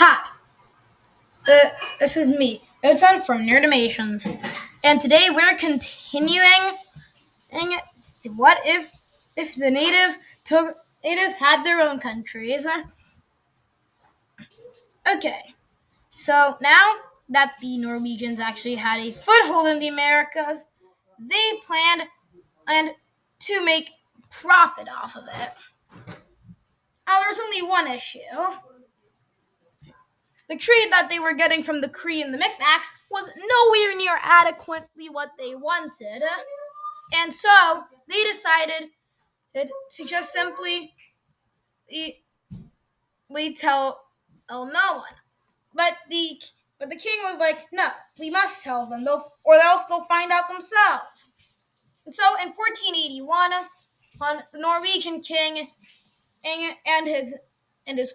Hi, this is me. It's on from Nerdimations, and today we're continuing. What if the natives had their own countries? Okay, so now that the Norwegians actually had a foothold in the Americas, they planned and to make profit off of it. Now there's only one issue. The trade that they were getting from the Cree and the Micmacs was nowhere near adequately what they wanted. And so they decided to just simply tell no one. But the king was like, no, we must tell them, or else they'll find out themselves. And so in 1481, the Norwegian king and his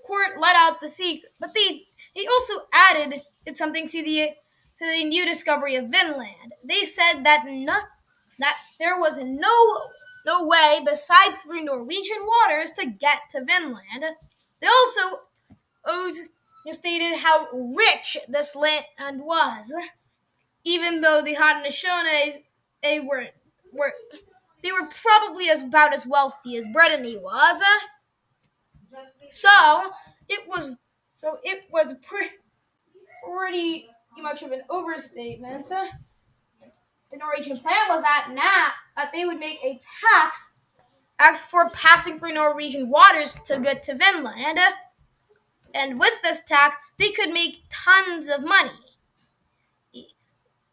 court let out the secret, but they also added something to the new discovery of Vinland. They said that there was no way besides through Norwegian waters to get to Vinland. They also owed, stated how rich this land was, even though the Haudenosaunees they were they were probably about as wealthy as Brittany was. So it was pretty much of an overstatement. The Norwegian plan was that they would make a tax for passing through Norwegian waters to get to Vinland, and with this tax they could make tons of money.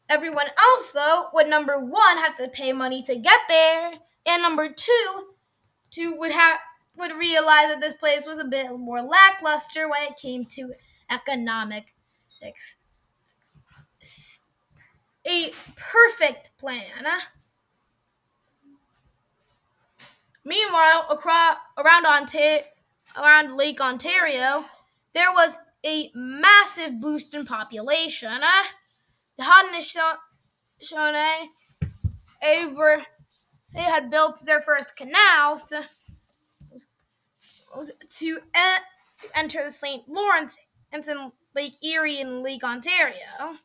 Everyone else, though, would number one have to pay money to get there, and number two would realize that this place was a bit more lackluster when it came to economic. A perfect plan. Meanwhile, around Lake Ontario, there was a massive boost in population. The Haudenosaunee they had built their first canals to enter the St. Lawrence and in Lake Erie and Lake Ontario.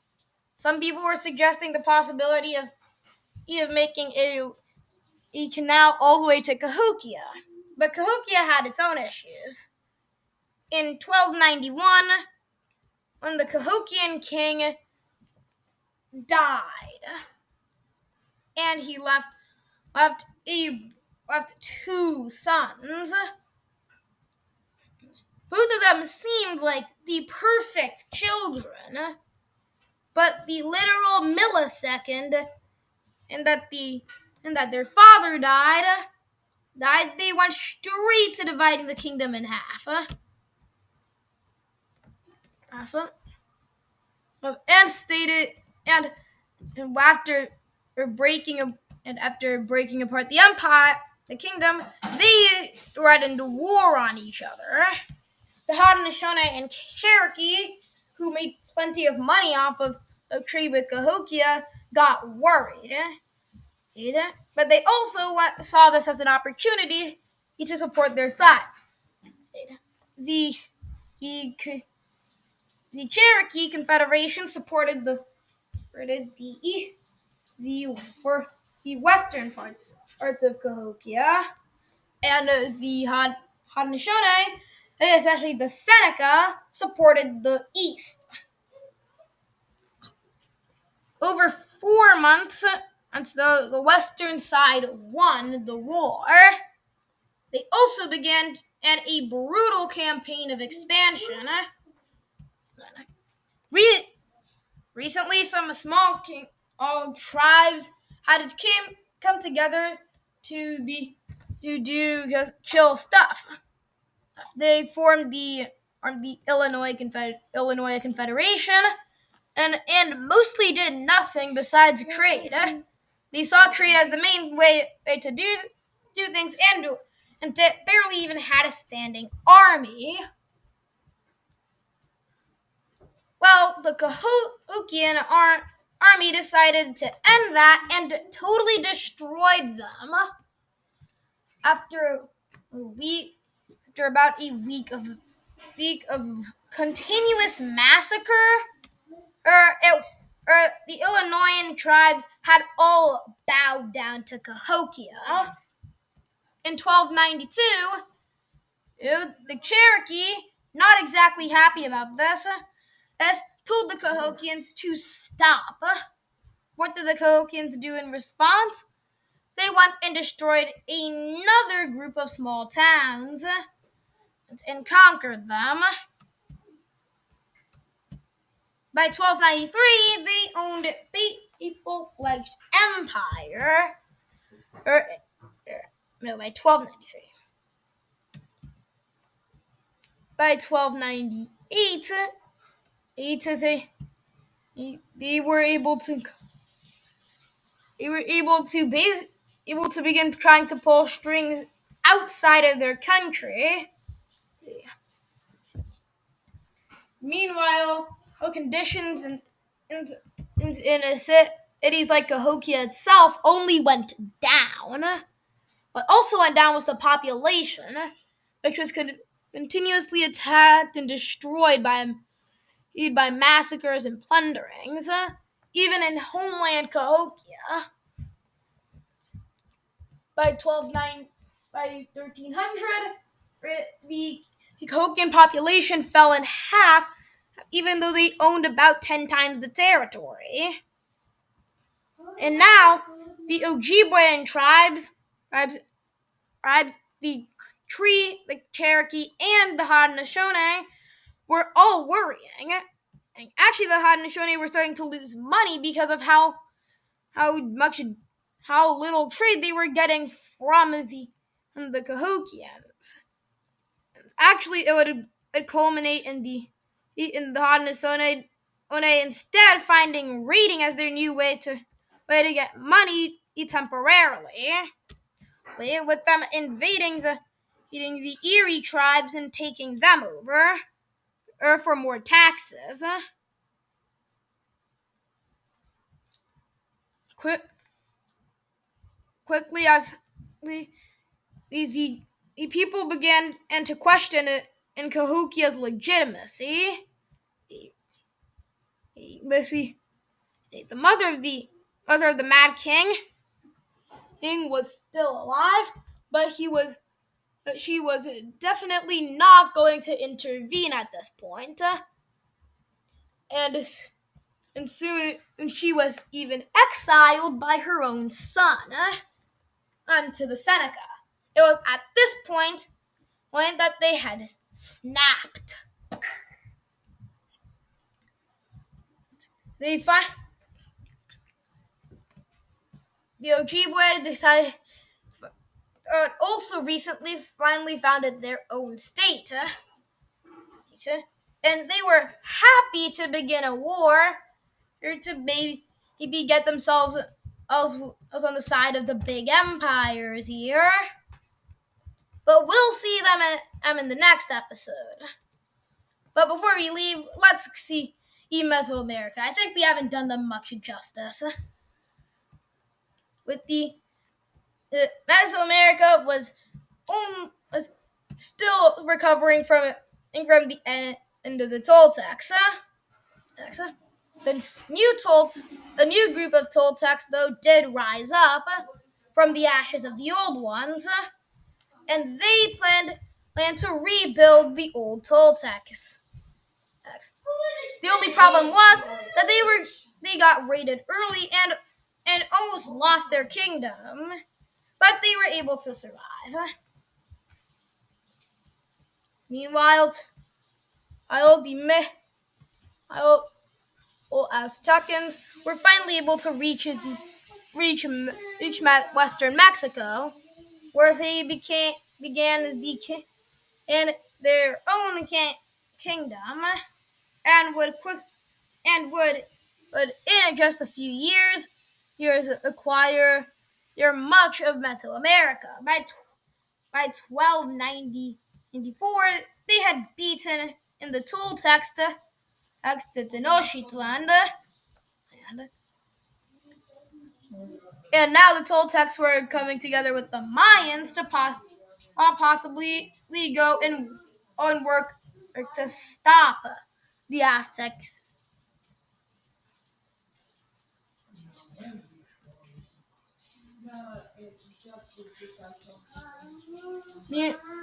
Some people were suggesting the possibility of making a canal all the way to Cahokia, but Cahokia had its own issues. In 1291, when the Cahokian king died, and he left two sons. Both of them seemed like the perfect children, but the literal millisecond and that their father died, they went straight to dividing the kingdom in half. And stated and after breaking apart the empire, the kingdom, they threatened war on each other. The Haudenosaunee and Cherokee, who made plenty of money off of trade with Cahokia, got worried. But they also saw this as an opportunity to support their side. The the, the Cherokee Confederation supported the for the western parts of Cahokia, and the Haudenosaunee, especially the Seneca, supported the east. Over 4 months until the western side won the war, they also began a brutal campaign of expansion. Recently, some small tribes had come together to do just chill stuff. They formed the Illinois Confederation, and mostly did nothing besides trade. They saw trade as the main way to do things, and barely even had a standing army. Well, the Cahokian army decided to end that and totally destroyed them. After about a week of speak of continuous massacre, or the Illinoisan tribes had all bowed down to Cahokia. In 1292, the Cherokee, not exactly happy about this, told the Cahokians to stop. What did the Cahokians do in response? They went and destroyed another group of small towns and conquered them. By 1293, they owned a full-fledged empire. Or, no, by 1293. By 1298, they were able to begin trying to pull strings outside of their country. Meanwhile, conditions in cities like Cahokia itself only went down. What also went down was the population, which was continuously attacked and destroyed by massacres and plunderings. Even in homeland Cahokia, by 1300, the Cahokian population fell in half, even though they owned about 10 times the territory. And now, the Ojibwe tribes, the Cree, the Cherokee, and the Haudenosaunee were all worrying. And actually, the Haudenosaunee were starting to lose money because of how little trade they were getting from the Cahokians. Actually, it culminate in the Haudenosaunee instead finding raiding as their new way to get money temporarily, with them invading the Erie tribes and taking them over, or for more taxes. Quickly as the people began and to question it in Cahokia's legitimacy. The mother of the Mad King was still alive, but she was definitely not going to intervene at this point. And soon she was even exiled by her own son onto the Seneca. It was at this point that they had snapped. The Ojibwe decided, also recently finally founded their own state. And they were happy to begin a war, or to maybe get themselves on the side of the big empires here. But we'll see them in the next episode. But before we leave, let's see Mesoamerica. I think we haven't done them much justice. With the Mesoamerica was still recovering from the end of the Toltecs. A new group of Toltecs, though, did rise up from the ashes of the old ones, and they planned to rebuild the old Toltecs. The only problem was that they got raided early and almost lost their kingdom, but they were able to survive. Meanwhile, Aztecans were finally able to reach western Mexico, where they began in their own kingdom, and would in just a few years acquire much of Mesoamerica. By 1294, they had beaten in the Toltecs to Tenochtitlan, and now the Toltecs were coming together with the Mayans to possibly go and work to stop the Aztecs.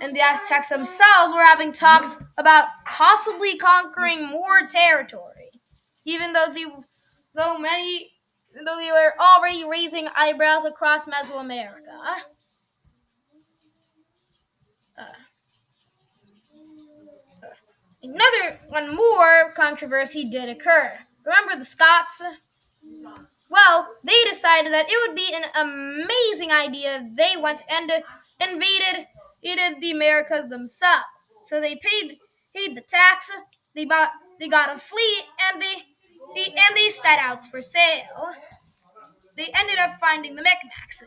And the Aztecs themselves were having talks about possibly conquering more territory, even though they were already raising eyebrows across Mesoamerica. Uh, one more controversy did occur. Remember the Scots? Well, they decided that it would be an amazing idea if they went and invaded the Americas themselves. So they paid the tax. They got a fleet, and they set out for sail. They ended up finding the Micmacs,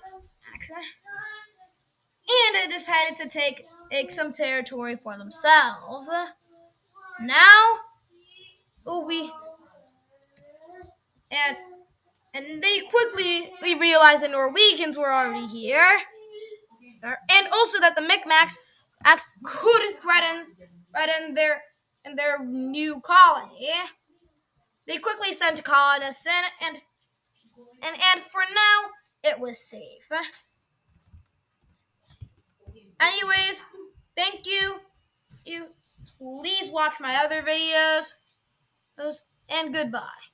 and they decided to take some territory for themselves. Now, we and and they quickly realized the Norwegians were already here, and also that the Micmacs could threaten their new colony. They quickly sent colonists in, and for now it was safe. Anyways, thank you. You please watch my other videos, and goodbye.